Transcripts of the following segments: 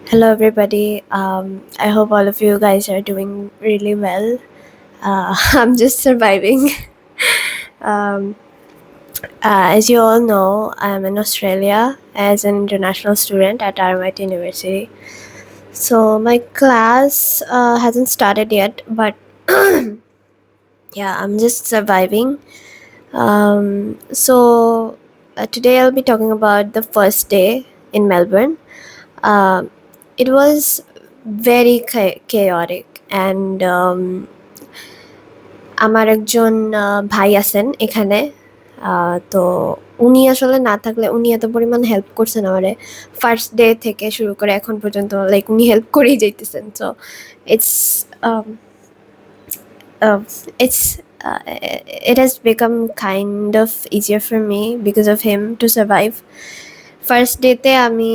Hello, everybody. I hope all of you guys are doing really well. I'm just surviving. um, as you all know, I'm in Australia as an international student at RMIT University. So my class hasn't started yet, but yeah, I'm just surviving. Today I'll be talking about the first day in Melbourne. Um, it was very chaotic, and আমার একজন ভাই আছেন এখানে। তো উনি আসলে না থাকলে উনি এত পরিমাণ হেল্প করছেন আমারে ফার্স্ট ডে থেকে শুরু করে এখন পর্যন্ত, লাইক উনি হেল্প করেই যাইতেছেন। So it's uh, it's it has become kind of easier for me because of him to survive. First ডেতে আমি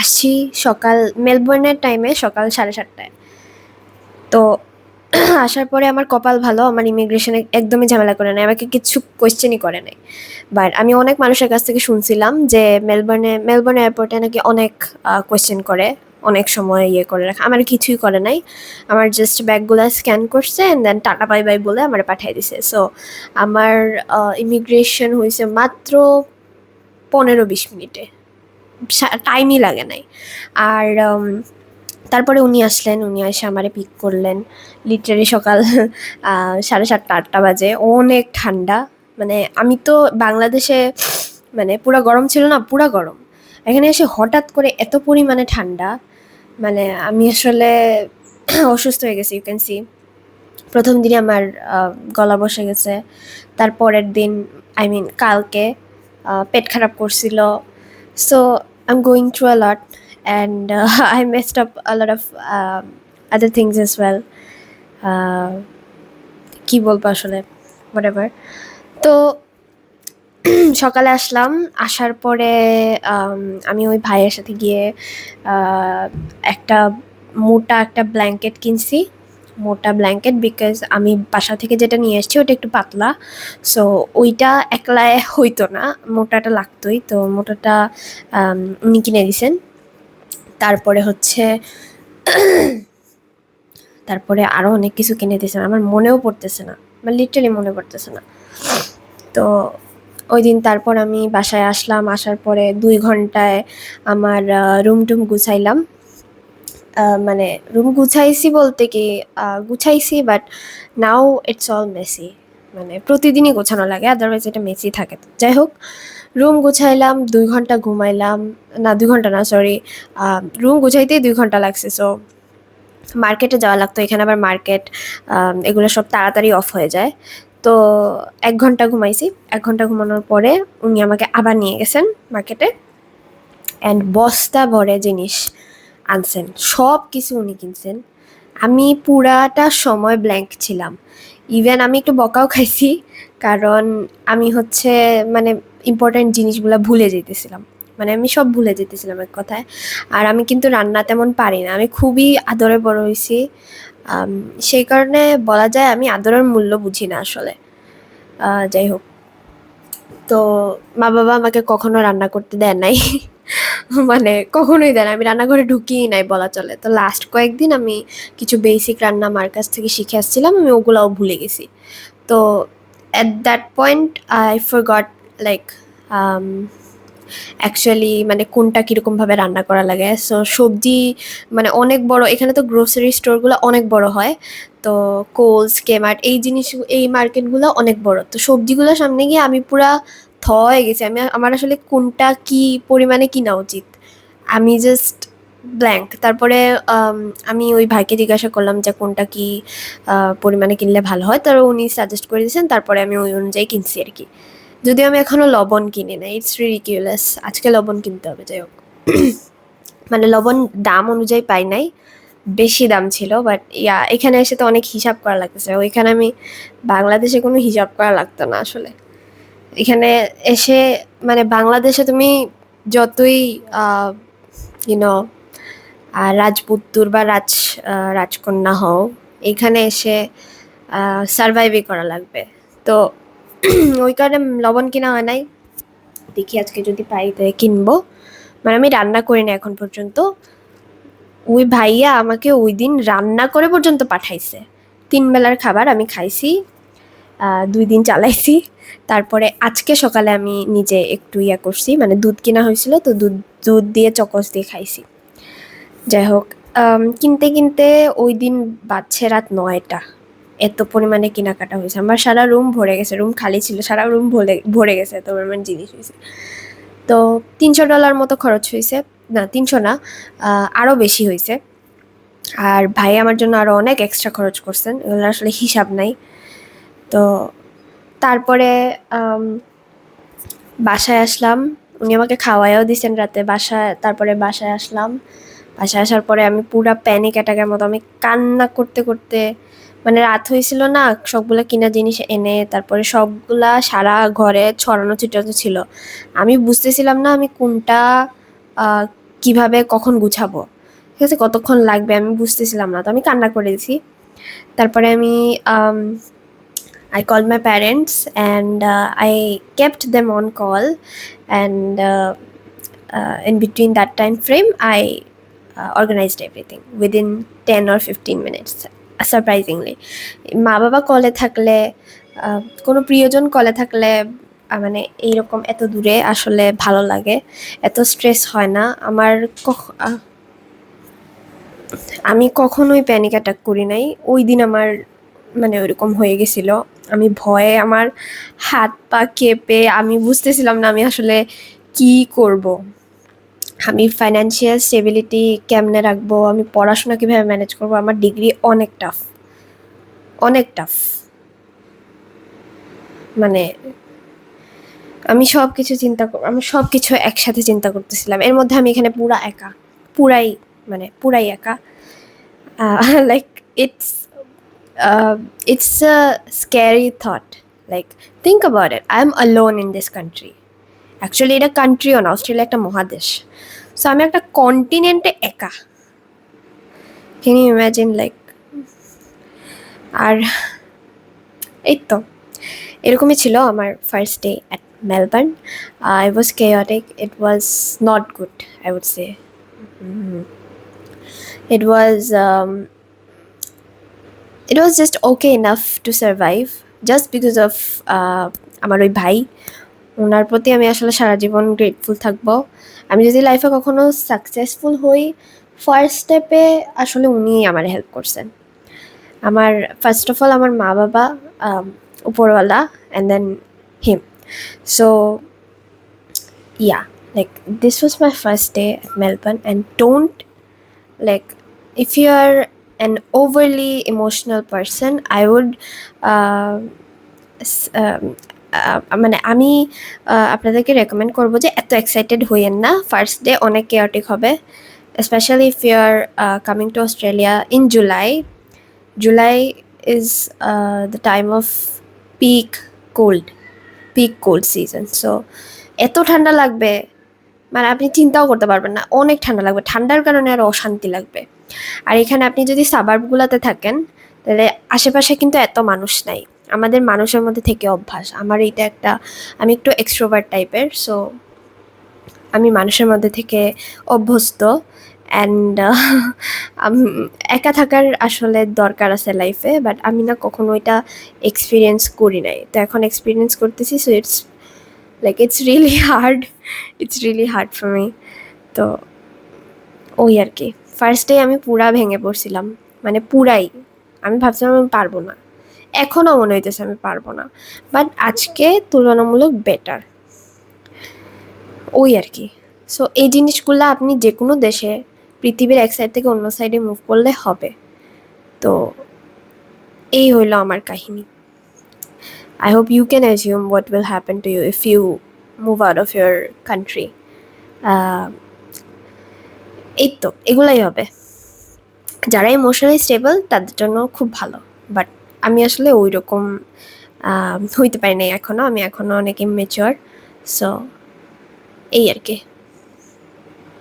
আসছি সকাল মেলবোর্নের টাইমে সকাল 7:30টায়। তো আসার পরে আমার কপাল ভালো, আমার ইমিগ্রেশনে একদমই ঝামেলা করে নাই, আমাকে কিছু কোয়েশ্চেনই করে নাই। বাট আমি অনেক মানুষের কাছ থেকে শুনছিলাম যে মেলবোর্ন এয়ারপোর্টে নাকি অনেক কোয়েশ্চেন করে, অনেক সময় ইয়ে করে রাখে। আমার কিছুই করে নাই, আমার জাস্ট ব্যাগগুলো স্ক্যান করছে and then tata bye bye বলে আমার পাঠিয়ে দিছে। সো আমার ইমিগ্রেশন হয়েছে মাত্র 15-20 মিনিটে, টাইমই লাগে নাই। আর তারপরে উনি আসলেন, উনি এসে আমারে পিক করলেন লিটারালি সকাল 7:30-8টা বাজে। অনেক ঠান্ডা, মানে আমি তো বাংলাদেশে মানে পুরা গরম ছিল না, পুরা গরম। এখানে এসে হঠাৎ করে এত পরিমাণে ঠান্ডা, মানে আমি আসলে অসুস্থ হয়ে গেছি, ইউ ক্যান সি। প্রথম দিনই আমার গলা বসে গেছে। তারপরের দিন, আই মিন কালকে, পেট খারাপ করছিল। So I am going through a lot and I messed up a lot of other things as well. কী বলবো আসলে, হোয়াটএভার। তো সকালে আসলাম, আসার পরে আমি ওই ভাইয়ের সাথে গিয়ে আহ, একটা মোটা একটা ব্ল্যাঙ্কেট কিনছি। মোটা ব্ল্যাঙ্কেট, বিকজ আমি বাসা থেকে যেটা নিয়ে এসেছি ওটা একটু পাতলা। সো ওইটা একলায় হইতো না, মোটাটা লাগতোই। তো মোটাটা উনি কিনে দিছেন। তারপরে হচ্ছে তারপরে আরও অনেক কিছু কিনে দিয়েছেন, আমার মনেও পড়তেছে না, আমার লিটারালি মনে পড়তেছে না। তো ওই দিন তারপর আমি বাসায় আসলাম, আসার পরে 2 ঘন্টায় আমার রুম টুম গুছাইলাম। মানে রুম গুছাইছি বলতে কি, গুছাইছি, but now it's all messy. মানে প্রতিদিনই গোছানো লাগে, আদারওয়াইজ এটা মেসি থাকে। তো যাই হোক, রুম গুছাইলাম, 2 ঘন্টা ঘুমাইলাম। না, 2 ঘন্টা না, সরি, রুম গুছাইতেই 2 ঘন্টা লাগছে। সো মার্কেটে যাওয়া লাগতো, এখানে আবার মার্কেট এগুলো সব তাড়াতাড়ি অফ হয়ে যায়। তো 1 ঘন্টা ঘুমাইছি। 1 ঘন্টা ঘুমানোর পরে উনি আমাকে আবার নিয়ে গেছেন মার্কেটে, অ্যান্ড বস্তা ভরে জিনিস আনছেন, সব কিছু উনি কিনছেন। আমি পুরাটা সময় ব্ল্যাঙ্ক ছিলাম। ইভেন আমি একটু বকাও খাইছি, কারণ আমি হচ্ছে মানে ইম্পর্ট্যান্ট জিনিসগুলো ভুলে যেতেছিলাম। মানে আমি সব ভুলে যেতেছিলাম এক কথায়। আর আমি কিন্তু রান্না তেমন পারি না, আমি খুবই আদরে বড় হয়েছি। সেই কারণে বলা যায় আমি আদরের মূল্য বুঝি না আসলে। যাই হোক, তো মা বাবা আমাকে কখনো রান্না করতে দেয় নাই। মানে কখনোই দেয় না, আমি রান্নাঘরে ঢুকিই নাই বলা চলে। তো লাস্ট কয়েকদিন আমি কিছু বেসিক রান্না মার কাছ থেকে শিখে আসছিলাম, আমি ওগুলাও ভুলে গেছি। তো at that point I forgot, like actually মানে কোনটা কীরকমভাবে রান্না করা লাগে। সো সবজি মানে অনেক বড়, এখানে তো গ্রোসারি স্টোরগুলো অনেক বড় হয়। তো কোলস, কেমার্ট, এই জিনিস, এই মার্কেটগুলো অনেক বড়। তো সবজিগুলো সামনে গিয়ে আমি পুরা হয়ে গেছি। আমার আসলে কোনটা কি পরিমাণে কিনা উচিত, আমি জাস্ট ব্ল্যাঙ্ক। তারপরে আমি ওই ভাইকে জিজ্ঞাসা করলাম যে কোনটা কি পরিমাণে কিনলে ভালো হয়, তারপর উনি সাজেস্ট করে দিয়েছেন। তারপরে আমি ওই অনুযায়ী কিনছি আর কি। যদিও আমি এখনো লবণ কিনি নাই, ইটস রিডিকিউলাস, আজকে লবণ কিনতে হবে। যাই হোক, মানে লবণ দাম অনুযায়ী পাই নাই, বেশি দাম ছিল। বাট ইয়া, এখানে এসে তো অনেক হিসাব করা লাগতেছে, ওইখানে আমি বাংলাদেশে কোনো হিসাব করা লাগতো না আসলে। এখানে এসে মানে বাংলাদেশে তুমি যতই ইউনো রাজপুত্তুর বা রাজকন্যা হও, এখানে এসে সারভাইভই করা লাগবে। তো ওই কারণে লবণ কিনা হয় নাই। দেখি আজকে যদি পাই তাই কিনবো। মানে আমি রান্না করি না এখন পর্যন্ত। ওই ভাইয়া আমাকে ওই দিন রান্না করে পর্যন্ত পাঠাইছে। 3 বেলার খাবার আমি খাইছি, 2 দিন চালাইছি। তারপরে আজকে সকালে আমি নিজে একটু করছি, মানে দুধ কেনা হয়েছিল তো দুধ দুধ দিয়ে চকোস দিয়ে খাইছি। যাই হোক, কিনতে কিনতে ওই দিন বাজছে রাত 9টা। এত পরিমাণে কেনাকাটা হয়েছে, আমার সারা রুম ভরে গেছে, রুম খালি ছিল, সারা রুম ভরে ভরে গেছে, এত পরিমাণ জিনিস হয়েছে। তো $300 মতো খরচ হয়েছে, না 300 না, আরও বেশি হয়েছে। আর ভাই আমার জন্য আরও অনেক এক্সট্রা খরচ করছেন, এগুলো আসলে হিসাব নাই। তো তারপরে বাসায় আসলাম, উনি আমাকে খাওয়াইও দিয়েছেন রাতে বাসায়। তারপরে বাসায় আসলাম, বাসায় আসার পরে আমি পুরা প্যানিক অ্যাটাকের মতো আমি কান্না করতে করতে, মানে রাত হয়েছিল না, সবগুলা কিনা জিনিস এনে তারপরে সবগুলা সারা ঘরে ছড়ানো ছিটানো ছিল। আমি বুঝতেছিলাম না আমি কোনটা আহ, কিভাবে কখন গুছাবো, ঠিক আছে, কতক্ষণ লাগবে আমি বুঝতেছিলাম না। তো আমি কান্না করে দিছি। তারপরে আমি I called my parents and I kept them on call, and in between that time frame, I organized everything within 10 or 15 minutes. Surprisingly, মা বাবা কলে থাকলে, কোনো প্রিয়জন কলে থাকলে, মানে এইরকম এত দূরে আসলে ভালো লাগে, এত স্ট্রেস হয় না আমার। আমি কখনোই প্যানিক অ্যাটাক করি নাই, ওই দিন আমার মানে ওইরকম হয়ে গেছিল। আমি ভয়ে আমার হাত পা কেঁপে আমি বুঝতেছিলাম না আমি আসলে কি করব। আমি ফাইন্যান্সিয়াল স্টেবিলিটি কেমনে রাখবো, আমি পড়াশোনা কিভাবে ম্যানেজ করব, আমার ডিগ্রি অনেক টাফ, অনেক টাফ। মানে আমি সব কিছু আমি সব কিছু একসাথে চিন্তা করতেছিলাম, এর মধ্যে আমি এখানে পুরা একা, পুরাই, মানে পুরাই একা। Like it's it's a scary thought. Like, think about it. I'm alone in this country. Actually, এটা কান্ট্রিও না, অস্ট্রেলিয়া একটা মহাদেশ। সো আমি একটা কন্টিনেন্টে একা। Can you imagine? লাইক, আর এই তো এরকমই ছিল আমার first day at Melbourne. It was chaotic. It was not good, I would say. It was it was just okay enough to survive just because of আমার ওই ভাই। ওনার প্রতি আমি আসলে সারা জীবন গ্রেটফুল থাকবো। আমি যদি লাইফে কখনো সাকসেসফুল হই, ফার্স্ট স্টেপে আসলে উনিই আমার হেল্প করছেন। আমার ফার্স্ট অফ অল আমার মা বাবা, উপরওয়ালা, and then him. So yeah, like this was my first day at Melbourne. And don't, like, if you are an overly emotional person, I would মানে আমি আপনাদেরকে রেকমেন্ড করবো যে এত এক্সাইটেড হইয়েন না, ফার্স্ট ডে অনেক কেয়ারটিক হবে, specially if you are coming to Australia in July. July is the time of peak cold season. So এত ঠান্ডা লাগবে, মানে আপনি চিন্তাও করতে পারবেন না, অনেক ঠান্ডা লাগবে, ঠান্ডার কারণে আরও অশান্তি লাগবে। আর এখানে আপনি যদি সাবার্বগুলোতে থাকেন তাহলে আশেপাশে কিন্তু এত মানুষ নাই, আমাদের মানুষের মধ্যে থেকে অভ্যাস। আমার এইটা একটা, আমি একটু এক্সট্রোভার্ট টাইপের, সো আমি মানুষের মধ্যে থেকে অভ্যস্ত। অ্যান্ড একা থাকার আসলে দরকার আছে লাইফে, বাট আমি না কখনো এটা এক্সপিরিয়েন্স করি নাই, তো এখন এক্সপিরিয়েন্স করতেছি। So it's like it's really hard for me. তো ওই আর কি, ফার্স্ট ডে আমি পুরা ভেঙে পড়ছিলাম, মানে পুরাই। আমি ভাবছিলাম আমি পারবো না, এখনও মনে হইতেছে আমি পারবো না, বাট আজকে তুলনামূলক বেটার, ওই আর কি। সো এই জিনিসগুলো আপনি যে কোনো দেশে, পৃথিবীর এক সাইড থেকে অন্য সাইডে মুভ করলে হবে। তো এই হইল আমার কাহিনী। I hope you can assume what will happen to you if you move out of your country. এই তো এগুলাই হবে। যারা ইমোশনালি স্টেবল তাদের জন্য খুব ভালো, বাট আমি আসলে ওই রকম হইতে পারি নাই এখনও, আমি এখনও অনেক ইমেচিওর। সো এই আর কি।